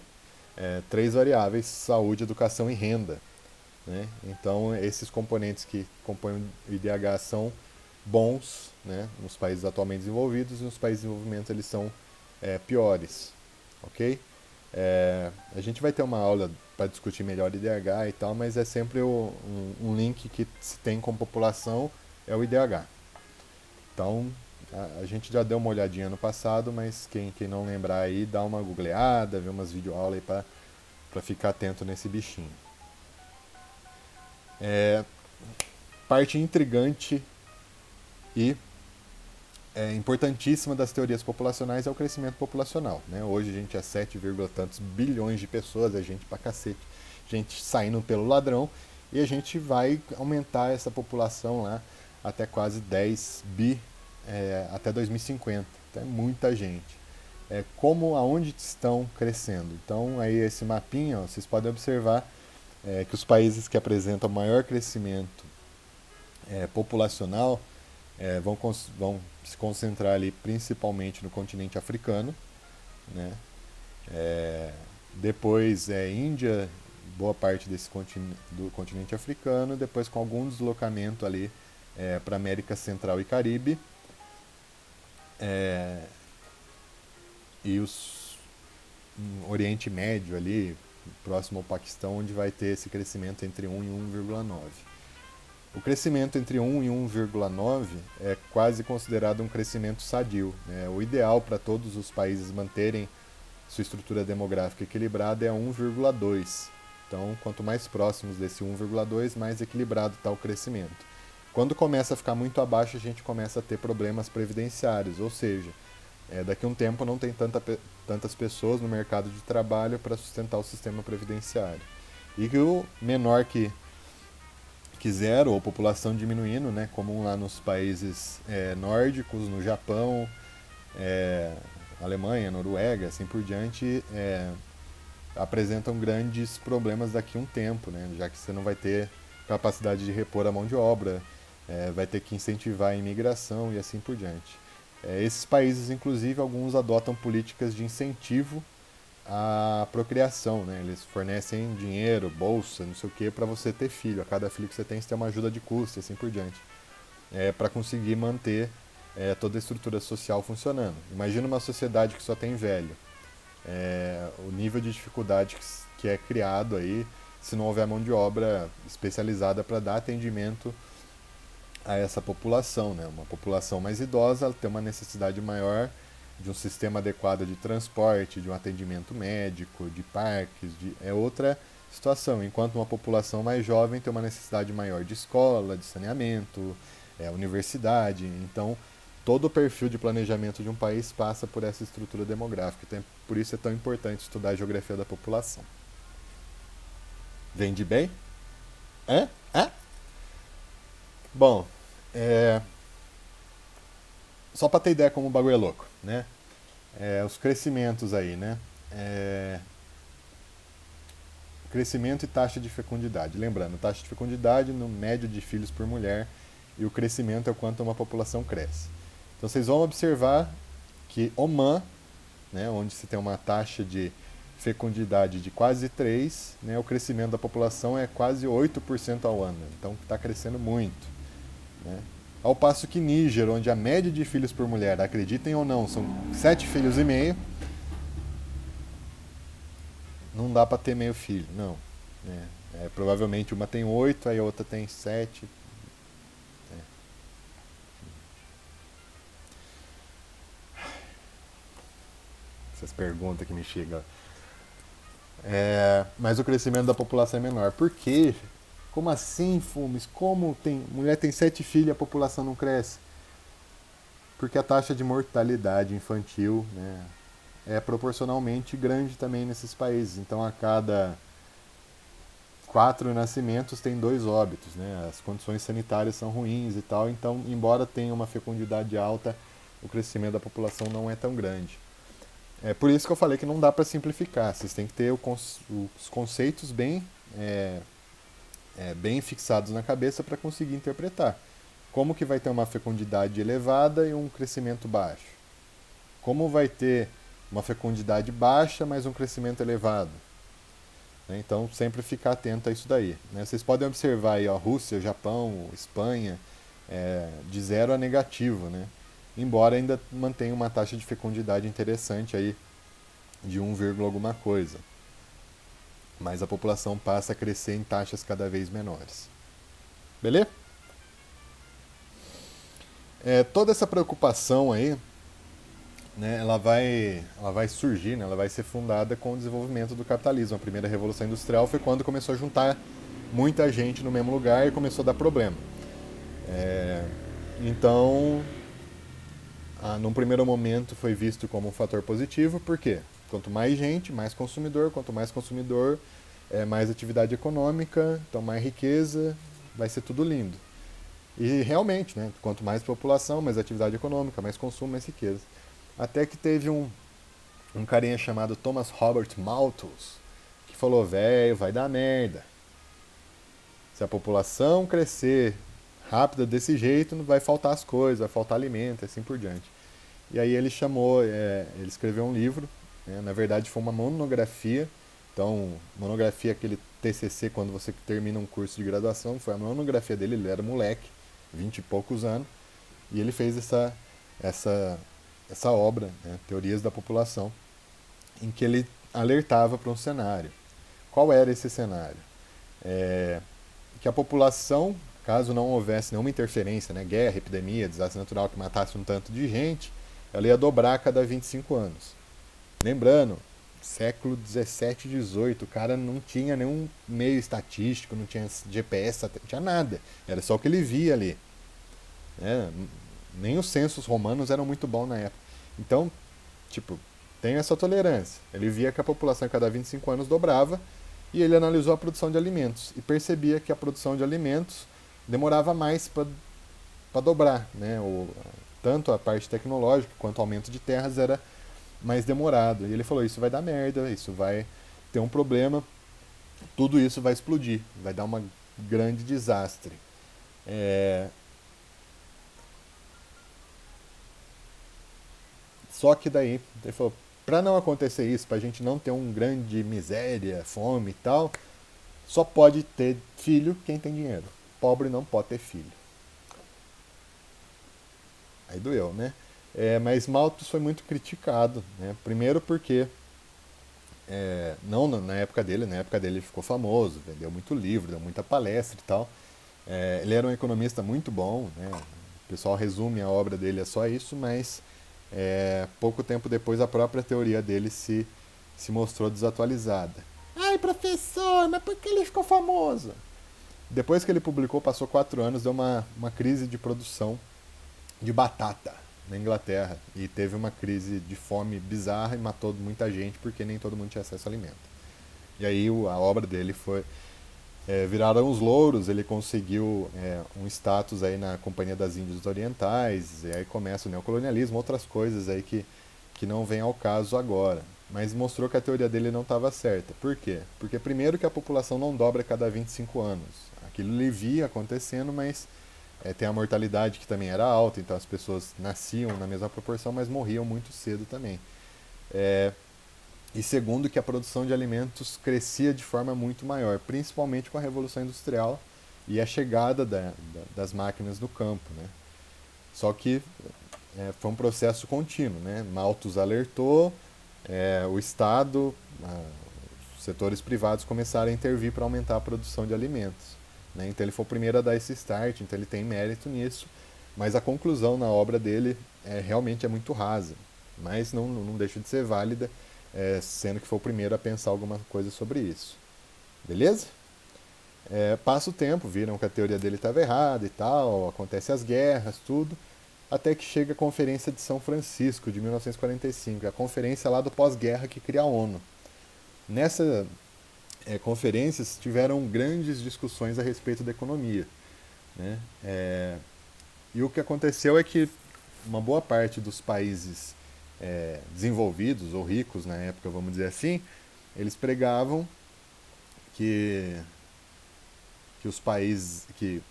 três variáveis: saúde, educação e renda. Né? Então, esses componentes que compõem o IDH são bons, né, nos países atualmente desenvolvidos, e nos países em desenvolvimento eles são piores. Ok? A gente vai ter uma aula para discutir melhor IDH e tal, mas é sempre um link que se tem com população é o IDH. Então, a gente já deu uma olhadinha no passado, mas quem não lembrar aí, dá uma googleada, vê umas videoaulas aí para ficar atento nesse bichinho. Parte intrigante e importantíssima das teorias populacionais é o crescimento populacional. Né? Hoje a gente é 7, tantos bilhões de pessoas, é gente pra cacete, gente saindo pelo ladrão, e a gente vai aumentar essa população lá até quase 10 bi até 2050. Então é muita gente. Aonde estão crescendo? Então aí esse mapinha, ó, vocês podem observar que os países que apresentam maior crescimento populacional vão se concentrar ali principalmente no continente africano, né? Depois Índia, boa parte do continente africano, depois com algum deslocamento ali para América Central e Caribe, e Oriente Médio ali, próximo ao Paquistão, onde vai ter esse crescimento entre 1 e 1,9. O crescimento entre 1 e 1,9 é quase considerado um crescimento sadio. Né? O ideal para todos os países manterem sua estrutura demográfica equilibrada é 1,2. Então, quanto mais próximos desse 1,2, mais equilibrado está o crescimento. Quando começa a ficar muito abaixo, a gente começa a ter problemas previdenciários, ou seja, daqui a um tempo não tem tantas pessoas no mercado de trabalho para sustentar o sistema previdenciário. E que o menor que zero, ou população diminuindo, né, como lá nos países nórdicos, no Japão, Alemanha, Noruega, assim por diante, apresentam grandes problemas daqui a um tempo, né, já que você não vai ter capacidade de repor a mão de obra, vai ter que incentivar a imigração e assim por diante. Esses países, inclusive, alguns adotam políticas de incentivo à procriação, né? Eles fornecem dinheiro, bolsa, não sei o que, para você ter filho. A cada filho que você tem uma ajuda de custo e assim por diante, para conseguir manter toda a estrutura social funcionando. Imagina uma sociedade que só tem velho. O nível de dificuldade que é criado aí se não houver mão de obra especializada para dar atendimento a essa população, né? Uma população mais idosa ela tem uma necessidade maior de um sistema adequado de transporte, de um atendimento médico, de parques, é outra situação. Enquanto uma população mais jovem tem uma necessidade maior de escola, de saneamento, universidade. Então, todo o perfil de planejamento de um país passa por essa estrutura demográfica. Então, por isso é tão importante estudar a geografia da população. Vende bem? É? É? Bom, só para ter ideia como o bagulho é louco, né? Os crescimentos aí, né? Crescimento e taxa de fecundidade. Lembrando, taxa de fecundidade no médio de filhos por mulher, e o crescimento é o quanto uma população cresce. Então vocês vão observar que Oman, né, onde se tem uma taxa de fecundidade de quase 3, né, o crescimento da população é quase 8% ao ano. Então está crescendo muito. Né? Ao passo que Níger, onde a média de filhos por mulher, acreditem ou não, são 7 filhos e meio, não dá para ter meio filho, não. Provavelmente uma tem 8, aí a outra tem 7. Essas perguntas que me chegam. Mas o crescimento da população é menor. Por quê? Como assim, Fumes? Como tem mulher tem 7 filhos e a população não cresce? Porque a taxa de mortalidade infantil, né, é proporcionalmente grande também nesses países. Então, a cada 4 nascimentos tem 2 óbitos, né? As condições sanitárias são ruins e tal. Então, embora tenha uma fecundidade alta, o crescimento da população não é tão grande. É por isso que eu falei que não dá para simplificar. Vocês têm que ter os conceitos bem fixados na cabeça para conseguir interpretar. Como que vai ter uma fecundidade elevada e um crescimento baixo? Como vai ter uma fecundidade baixa, mas um crescimento elevado? Né? Então, sempre ficar atento a isso daí. Né? Vocês podem observar aí, ó, Rússia, Japão, Espanha, de 0 a negativo, né? Embora ainda mantenha uma taxa de fecundidade interessante aí de 1, alguma coisa. Mas a população passa a crescer em taxas cada vez menores. Beleza? Toda essa preocupação aí, né, ela vai surgir, né, ela vai ser fundada com o desenvolvimento do capitalismo. A primeira revolução industrial foi quando começou a juntar muita gente no mesmo lugar e começou a dar problema. Então, num primeiro momento foi visto como um fator positivo, por quê? Quanto mais gente, mais consumidor, quanto mais consumidor, mais atividade econômica, então mais riqueza, vai ser tudo lindo. E realmente, né, quanto mais população, mais atividade econômica, mais consumo, mais riqueza. Até que teve um carinha chamado Thomas Robert Malthus, que falou, velho, vai dar merda. Se a população crescer rápida desse jeito, não vai faltar as coisas, vai faltar alimento, assim por diante. E aí ele escreveu um livro, né, na verdade foi uma monografia. Então, monografia é aquele TCC quando você termina um curso de graduação, foi a monografia dele, ele era moleque, 20 e poucos anos, e ele fez essa, essa obra, né, Teorias da População, em que ele alertava para um cenário. Qual era esse cenário? Que a população, caso não houvesse nenhuma interferência, né, guerra, epidemia, desastre natural que matasse um tanto de gente, ela ia dobrar a cada 25 anos. Lembrando, século 17 e 18, o cara não tinha nenhum meio estatístico, não tinha GPS, não tinha nada. Era só o que ele via ali. Né? Nem os censos romanos eram muito bons na época. Então, tipo, tem essa tolerância. Ele via que a população a cada 25 anos dobrava e ele analisou a produção de alimentos e percebia que a produção de alimentos demorava mais para dobrar. Né? Tanto a parte tecnológica quanto o aumento de terras era mais demorado. E ele falou, isso vai dar merda, isso vai ter um problema, tudo isso vai explodir, vai dar um grande desastre. Só que daí, ele falou, para não acontecer isso, para a gente não ter um grande miséria, fome e tal, só pode ter filho quem tem dinheiro. Pobre não pode ter filho. Aí doeu, né? Mas Malthus foi muito criticado, né? Primeiro porque, não na época dele ele ficou famoso, vendeu muito livro, deu muita palestra e tal. Ele era um economista muito bom, né? O pessoal resume a obra dele, é só isso, mas pouco tempo depois a própria teoria dele se mostrou desatualizada. Ai, professor, mas por que ele ficou famoso? Depois que ele publicou, passou 4 anos, deu uma crise de produção de batata na Inglaterra. E teve uma crise de fome bizarra e matou muita gente porque nem todo mundo tinha acesso a alimento. E aí a obra dele foi. Viraram os louros, ele conseguiu um status aí na Companhia das Índias Orientais, e aí começa o neocolonialismo, outras coisas aí que não vem ao caso agora. Mas mostrou que a teoria dele não estava certa. Por quê? Porque primeiro que a população não dobra a cada 25 anos. Aquilo ele via acontecendo, mas tem a mortalidade que também era alta, então as pessoas nasciam na mesma proporção, mas morriam muito cedo também. E segundo, que a produção de alimentos crescia de forma muito maior, principalmente com a Revolução Industrial e a chegada das máquinas no campo. Né? Só que foi um processo contínuo. Né? Malthus alertou, o Estado, os setores privados começaram a intervir para aumentar a produção de alimentos. Né? Então ele foi o primeiro a dar esse start, então ele tem mérito nisso, mas a conclusão na obra dele realmente é muito rasa, mas não deixa de ser válida. sendo que foi o primeiro a pensar alguma coisa sobre isso. Beleza? Passa o tempo, viram que a teoria dele estava errada e tal, acontece as guerras, tudo, até que chega a Conferência de São Francisco, de 1945, a conferência lá do pós-guerra que cria a ONU. Nessa conferências tiveram grandes discussões a respeito da economia, né? E o que aconteceu é que uma boa parte dos países desenvolvidos ou ricos na época, vamos dizer assim, eles pregavam que, que os países que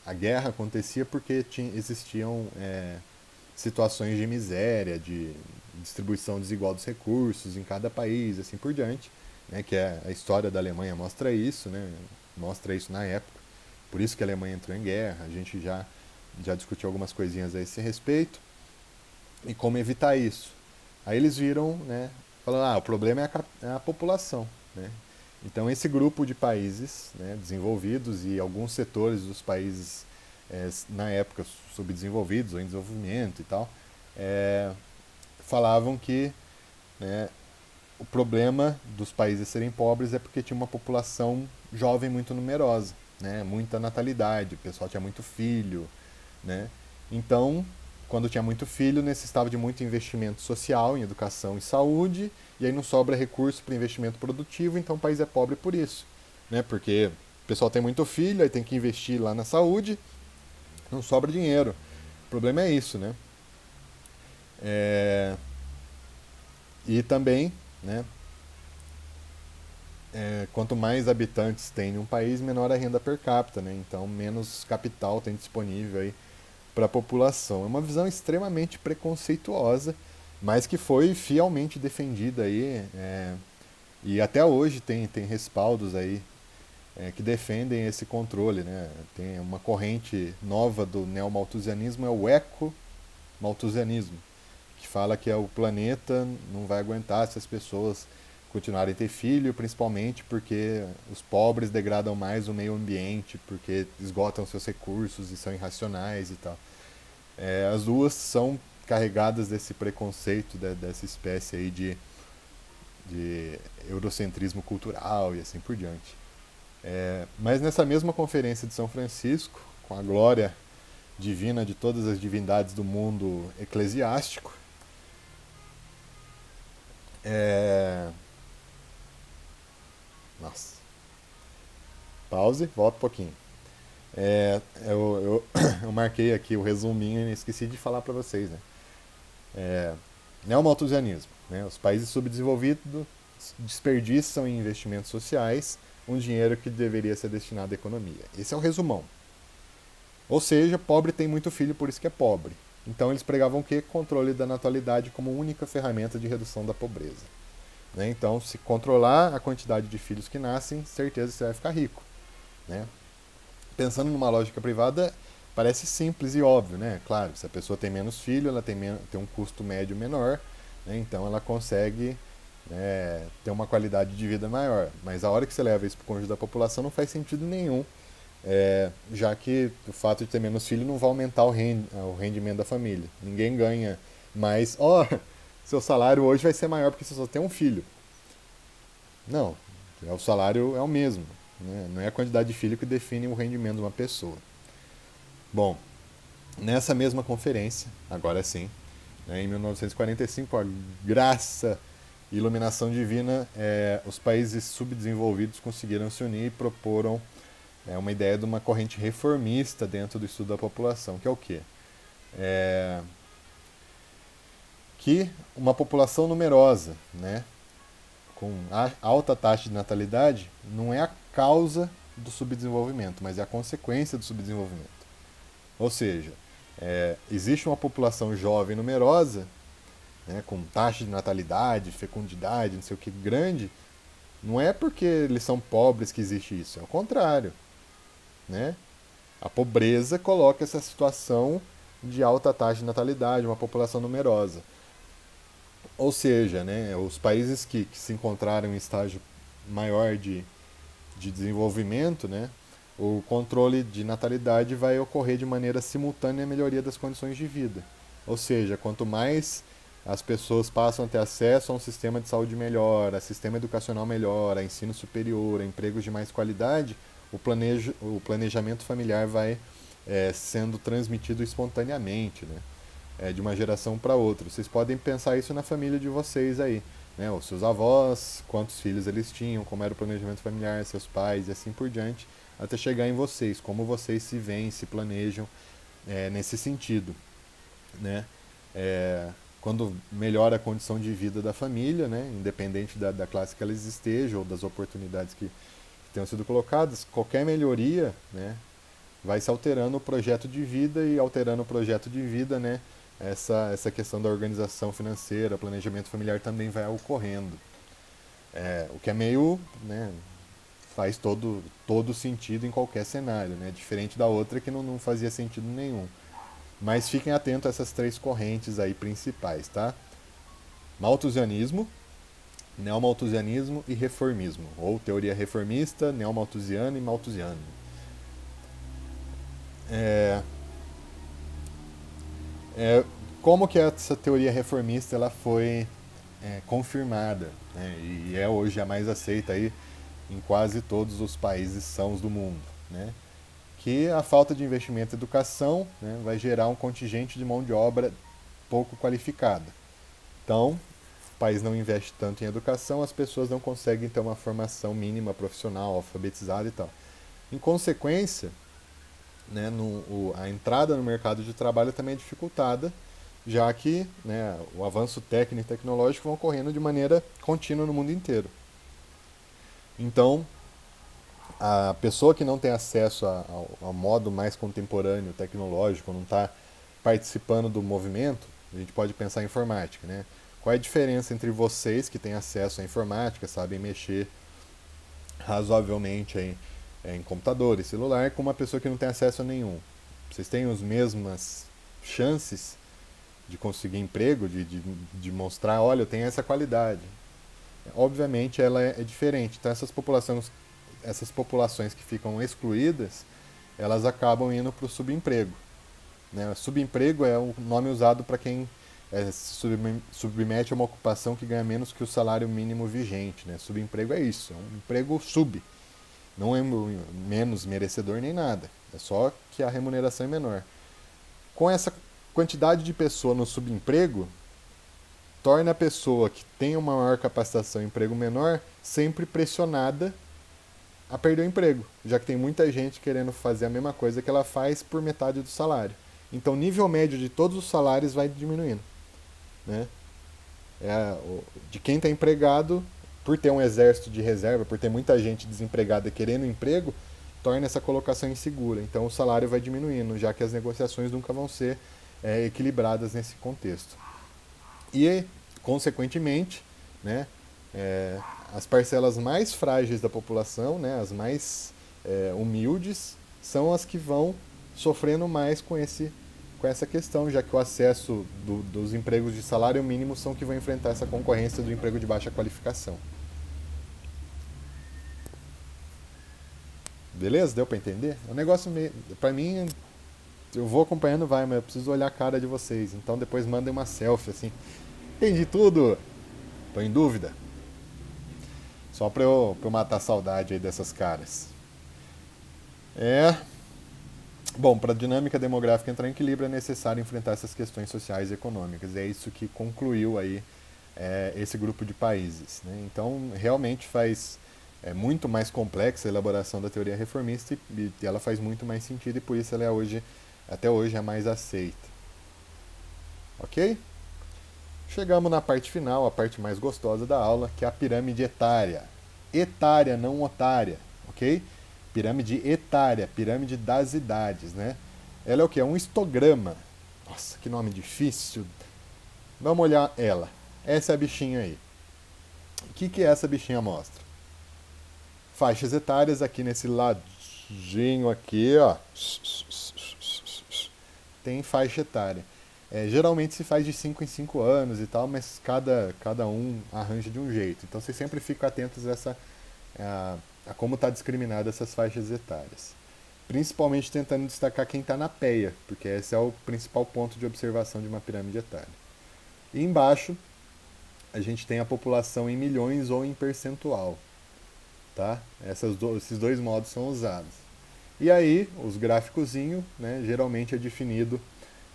a guerra acontecia porque existiam situações de miséria, de distribuição desigual dos recursos em cada país, assim por diante, né, que a história da Alemanha mostra isso, né, mostra isso na época. Por isso que a Alemanha entrou em guerra, a gente já discutiu algumas coisinhas a esse respeito, e como evitar isso. Aí eles viram, né, falando, o problema é a população, né. Então esse grupo de países, né, desenvolvidos e alguns setores dos países na época subdesenvolvidos ou em desenvolvimento e tal, falavam que, né, o problema dos países serem pobres é porque tinha uma população jovem muito numerosa, né, muita natalidade, o pessoal tinha muito filho, né. Então, quando tinha muito filho, necessitava de muito investimento social em educação e saúde, e aí não sobra recurso para investimento produtivo, então o país é pobre por isso, né, porque o pessoal tem muito filho, aí tem que investir lá na saúde, não sobra dinheiro. O problema é isso, né? É, e também, né, quanto mais habitantes tem em um país, menor a renda per capita, né? Então menos capital tem disponível aí para a população. É uma visão extremamente preconceituosa, mas que foi fielmente defendida aí, e até hoje tem respaldos aí que defendem esse controle, né? Tem uma corrente nova do neomalthusianismo, é o ecomalthusianismo, que fala que o planeta não vai aguentar se as pessoas continuarem a ter filho, principalmente porque os pobres degradam mais o meio ambiente, porque esgotam seus recursos e são irracionais e tal. As duas são carregadas desse preconceito, dessa espécie aí de eurocentrismo cultural e assim por diante. Mas nessa mesma conferência de São Francisco, com a glória divina de todas as divindades do mundo eclesiástico, nossa, pause, volta um pouquinho. Eu marquei aqui o resuminho e esqueci de falar para vocês, né? Neomalthusianismo, né? Os países subdesenvolvidos desperdiçam em investimentos sociais um dinheiro que deveria ser destinado à economia. Esse é o resumão. Ou seja, pobre tem muito filho, por isso que é pobre. Então eles pregavam o quê? Controle da natalidade como única ferramenta de redução da pobreza. Né? Então, se controlar a quantidade de filhos que nascem, certeza você vai ficar rico. Né? Pensando numa lógica privada, parece simples e óbvio, né? Claro, se a pessoa tem menos filho, ela tem um custo médio menor, né? Então ela consegue ter uma qualidade de vida maior. Mas a hora que você leva isso para o conjunto da população não faz sentido nenhum, já que o fato de ter menos filho não vai aumentar o rendimento da família. Ninguém ganha mais. Seu salário hoje vai ser maior porque você só tem um filho. Não, o salário é o mesmo. Né? Não é a quantidade de filho que define o rendimento de uma pessoa. Bom, nessa mesma conferência, agora sim, né, em 1945, a graça e iluminação divina, os países subdesenvolvidos conseguiram se unir e proporam uma ideia de uma corrente reformista dentro do estudo da população, que é o quê? Que uma população numerosa, né, com alta taxa de natalidade, não é a causa do subdesenvolvimento, mas é a consequência do subdesenvolvimento. Ou seja, existe uma população jovem numerosa, né, com taxa de natalidade, fecundidade, não sei o que, grande, não é porque eles são pobres que existe isso, é o contrário. Né? A pobreza coloca essa situação de alta taxa de natalidade, uma população numerosa. Ou seja, né, os países que se encontraram em estágio maior de desenvolvimento, né, o controle de natalidade vai ocorrer de maneira simultânea à melhoria das condições de vida. Ou seja, quanto mais as pessoas passam a ter acesso a um sistema de saúde melhor, a sistema educacional melhor, a ensino superior, a empregos de mais qualidade, o planejamento familiar vai sendo transmitido espontaneamente, né? De uma geração para outra. Vocês podem pensar isso na família de vocês aí, né? Os seus avós, quantos filhos eles tinham, como era o planejamento familiar, seus pais e assim por diante, até chegar em vocês, como vocês se veem, se planejam nesse sentido, né? É, quando melhora a condição de vida da família, né? Independente da classe que eles estejam ou das oportunidades que tenham sido colocadas, qualquer melhoria, né, vai se alterando o projeto de vida e alterando o projeto de vida, né, essa questão da organização financeira, planejamento familiar também vai ocorrendo. O que é meio, né, faz todo sentido em qualquer cenário, né, diferente da outra que não fazia sentido nenhum. Mas fiquem atentos a essas três correntes aí principais, tá? Malthusianismo, neomalthusianismo e reformismo, ou teoria reformista, neomalthusiana e malthusiano. É, é, como que essa teoria reformista ela foi confirmada, né, e é hoje a mais aceita aí em quase todos os países sãos do mundo, né? Que a falta de investimento em educação, né, vai gerar um contingente de mão de obra pouco qualificada. Então, o país não investe tanto em educação, as pessoas não conseguem ter uma formação mínima profissional, alfabetizada e tal. Em consequência, né, a entrada no mercado de trabalho também é dificultada, já que, né, o avanço técnico e tecnológico vão ocorrendo de maneira contínua no mundo inteiro. Então, a pessoa que não tem acesso ao modo mais contemporâneo, tecnológico, não está participando do movimento, a gente pode pensar em informática, né? Qual é a diferença entre vocês que têm acesso à informática, sabem mexer razoavelmente em computador e celular, com uma pessoa que não tem acesso a nenhum? Vocês têm as mesmas chances de conseguir emprego, de mostrar, olha, eu tenho essa qualidade? Obviamente ela é diferente. Então essas populações que ficam excluídas, elas acabam indo para o subemprego, né? Subemprego é o nome usado para quem se submete a uma ocupação que ganha menos que o salário mínimo vigente, né? Subemprego é isso, é um emprego sub. Não é menos merecedor nem nada, é só que a remuneração é menor. Com essa quantidade de pessoa no subemprego, torna a pessoa que tem uma maior capacitação e emprego menor sempre pressionada a perder o emprego, já que tem muita gente querendo fazer a mesma coisa que ela faz por metade do salário. Então o nível médio de todos os salários vai diminuindo, né? De quem está empregado, por ter um exército de reserva, por ter muita gente desempregada querendo emprego, torna essa colocação insegura. Então o salário vai diminuindo, já que as negociações nunca vão ser equilibradas nesse contexto. E, consequentemente, né, as parcelas mais frágeis da população, né, as mais humildes, são as que vão sofrendo mais com essa questão, já que o acesso dos empregos de salário mínimo são que vão enfrentar essa concorrência do emprego de baixa qualificação. Beleza? Deu para entender? É um negócio meio. Pra mim, eu vou acompanhando, vai, mas eu preciso olhar a cara de vocês. Então depois mandem uma selfie assim. Entendi tudo! Tô em dúvida. Só pra eu matar a saudade aí dessas caras. É. Bom, para a dinâmica demográfica entrar em equilíbrio é necessário enfrentar essas questões sociais e econômicas. É isso que concluiu aí esse grupo de países, né? Então, realmente faz muito mais complexa a elaboração da teoria reformista e ela faz muito mais sentido e por isso ela é hoje, até hoje, é mais aceita. Ok? Chegamos na parte final, a parte mais gostosa da aula, que é a pirâmide etária. Etária, não otária, ok? Pirâmide etária, pirâmide das idades, né? Ela é o que? É um histograma. Nossa, que nome difícil. Vamos olhar ela. Essa é a bichinha aí. O que essa bichinha mostra? Faixas etárias aqui nesse ladinho aqui, ó. Tem faixa etária. Geralmente se faz de 5 em 5 anos e tal, mas cada um arranja de um jeito. Então vocês sempre ficam atentos a como está discriminada essas faixas etárias. Principalmente tentando destacar quem está na peia, porque esse é o principal ponto de observação de uma pirâmide etária. E embaixo a gente tem a população em milhões ou em percentual, tá? Esses dois modos são usados. E aí, os gráficozinho, né, geralmente é definido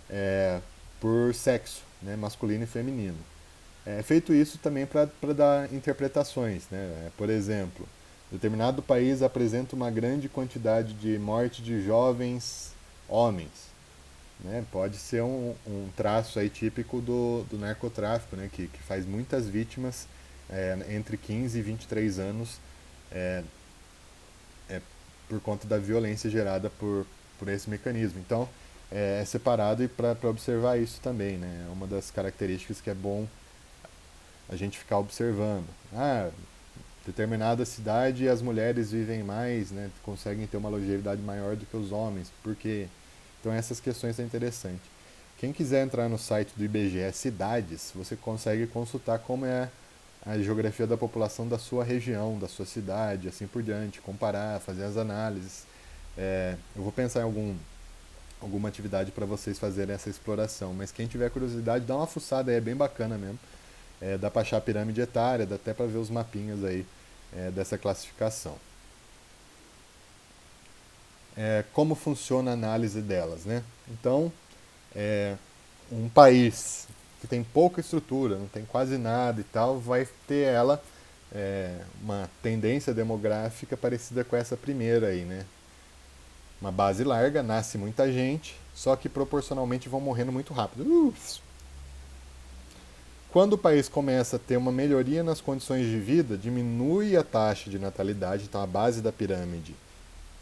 é, por sexo, né, masculino e feminino. É feito isso também para dar interpretações, né? Por exemplo, determinado país apresenta uma grande quantidade de morte de jovens homens, né? Pode ser um traço aí típico do narcotráfico, né? Que faz muitas vítimas entre 15 e 23 anos é, é, por conta da violência gerada por esse mecanismo. Então, é separado e para observar isso também, né? É uma das características que é bom a gente ficar observando. Ah, determinada cidade as mulheres vivem mais, né? Conseguem ter uma longevidade maior do que os homens. Por quê? Então essas questões são interessantes. Quem quiser entrar no site do IBGE Cidades, você consegue consultar como é a geografia da população da sua região, da sua cidade, assim por diante, comparar, fazer as análises. Eu vou pensar em alguma atividade para vocês fazerem essa exploração, mas quem tiver curiosidade, dá uma fuçada aí, é bem bacana mesmo. Dá para achar a pirâmide etária, dá até para ver os mapinhas aí dessa classificação. Como funciona a análise delas, né? Então, um país que tem pouca estrutura, não tem quase nada e tal, vai ter uma tendência demográfica parecida com essa primeira aí, né? Uma base larga, nasce muita gente, só que proporcionalmente vão morrendo muito rápido. Quando o país começa a ter uma melhoria nas condições de vida, diminui a taxa de natalidade, então a base da pirâmide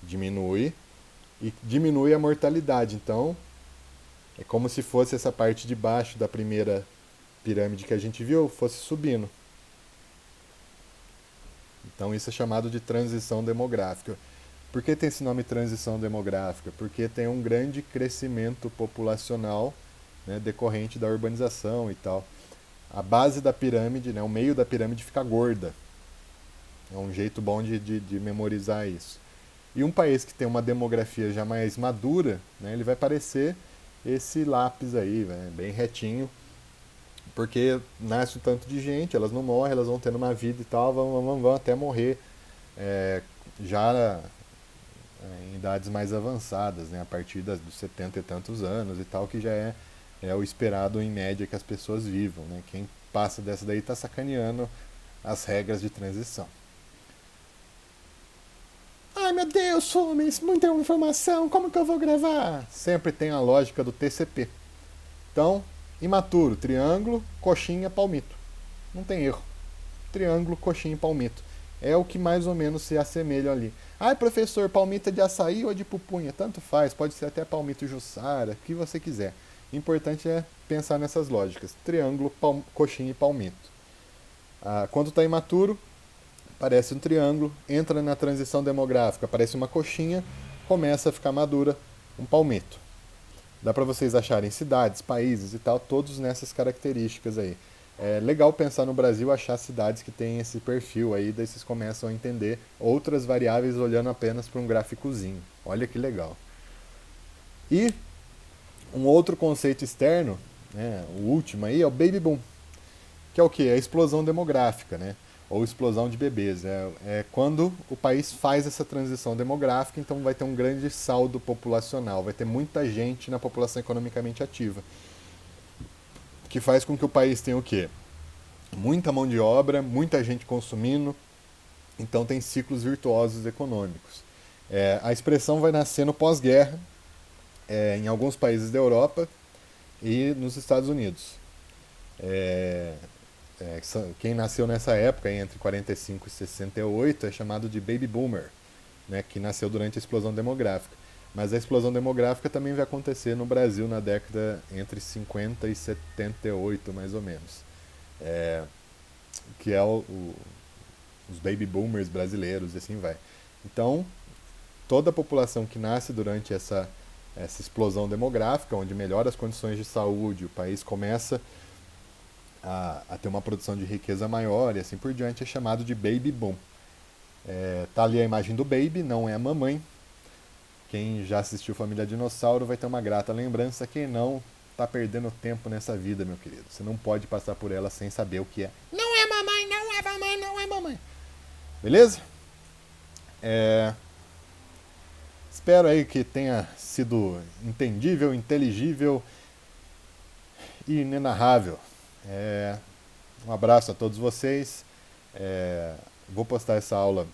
diminui e diminui a mortalidade. Então, é como se fosse essa parte de baixo da primeira pirâmide que a gente viu fosse subindo. Então, isso é chamado de transição demográfica. Por que tem esse nome transição demográfica? Porque tem um grande crescimento populacional, né, decorrente da urbanização e tal. A base da pirâmide, né, o meio da pirâmide fica gorda. É um jeito bom de memorizar isso. E um país que tem uma demografia já mais madura, né, ele vai parecer esse lápis aí, né, bem retinho, porque nasce um tanto de gente, elas não morrem, elas vão tendo uma vida e tal, vão até morrer já em idades mais avançadas, né, a partir dos 70 e tantos anos e tal, que já é o esperado em média que as pessoas vivam. Né? Quem passa dessa daí está sacaneando as regras de transição. Ai meu Deus, homens, muita informação, como que eu vou gravar? Sempre tem a lógica do TCP. Então, imaturo, triângulo, coxinha, palmito. Não tem erro. Triângulo, coxinha e palmito. É o que mais ou menos se assemelha ali. Ah, professor, palmito é de açaí ou de pupunha? Tanto faz, pode ser até palmito jussara, o que você quiser. O importante é pensar nessas lógicas. Triângulo, coxinha e palmito. Quando está imaturo, parece um triângulo, entra na transição demográfica, parece uma coxinha, começa a ficar madura, um palmito. Dá para vocês acharem cidades, países e tal, todos nessas características aí. É legal pensar no Brasil, achar cidades que têm esse perfil aí, daí vocês começam a entender outras variáveis olhando apenas para um gráficozinho. Olha que legal. E um outro conceito externo, né, o último aí, é o baby boom, que é o que? É a explosão demográfica, né? Ou explosão de bebês. É quando o país faz essa transição demográfica, então vai ter um grande saldo populacional, vai ter muita gente na população economicamente ativa. Que faz com que o país tenha o quê? Muita mão de obra, muita gente consumindo, então tem ciclos virtuosos econômicos. A expressão vai nascer no pós-guerra, em alguns países da Europa e nos Estados Unidos. É, quem nasceu nessa época, entre 45 e 68, é chamado de baby boomer, né, que nasceu durante a explosão demográfica. Mas a explosão demográfica também vai acontecer no Brasil na década entre 50 e 78, mais ou menos. Que é os baby boomers brasileiros, e assim vai. Então, toda a população que nasce durante essa explosão demográfica, onde melhora as condições de saúde, o país começa a ter uma produção de riqueza maior e assim por diante, é chamado de baby boom. Tá ali a imagem do baby, não é a mamãe. Quem já assistiu Família Dinossauro vai ter uma grata lembrança, quem não, tá perdendo tempo nessa vida, meu querido. Você não pode passar por ela sem saber o que é. Não é mamãe, não é mamãe, não é mamãe. Beleza? Espero aí que tenha sido entendível, inteligível e inenarrável. Um abraço a todos vocês. Vou postar essa aula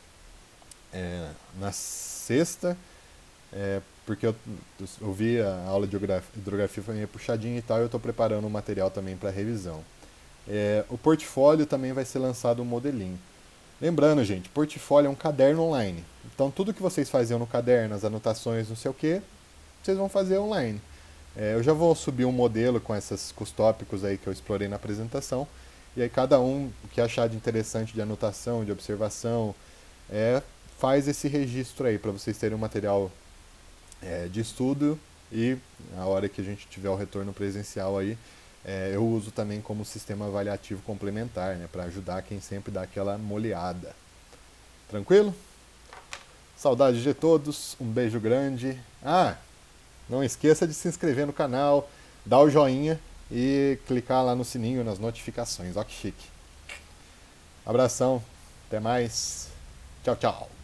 na sexta, porque eu vi a aula de hidrografia foi meio puxadinha e tal, e eu estou preparando um material também para revisão. O portfólio também vai ser lançado um modelinho. Lembrando, gente, portfólio é um caderno online. Então, tudo que vocês faziam no caderno, as anotações, não sei o que, vocês vão fazer online. Eu já vou subir um modelo com os tópicos aí que eu explorei na apresentação. E aí cada um que achar de interessante de anotação, de observação, faz esse registro aí para vocês terem um material de estudo, e a hora que a gente tiver o retorno presencial aí, eu uso também como sistema avaliativo complementar, né, para ajudar quem sempre dá aquela molhada. Tranquilo? Saudades de todos, um beijo grande. Não esqueça de se inscrever no canal, dar o joinha e clicar lá no sininho, nas notificações. Ó que chique. Abração, até mais. Tchau, tchau.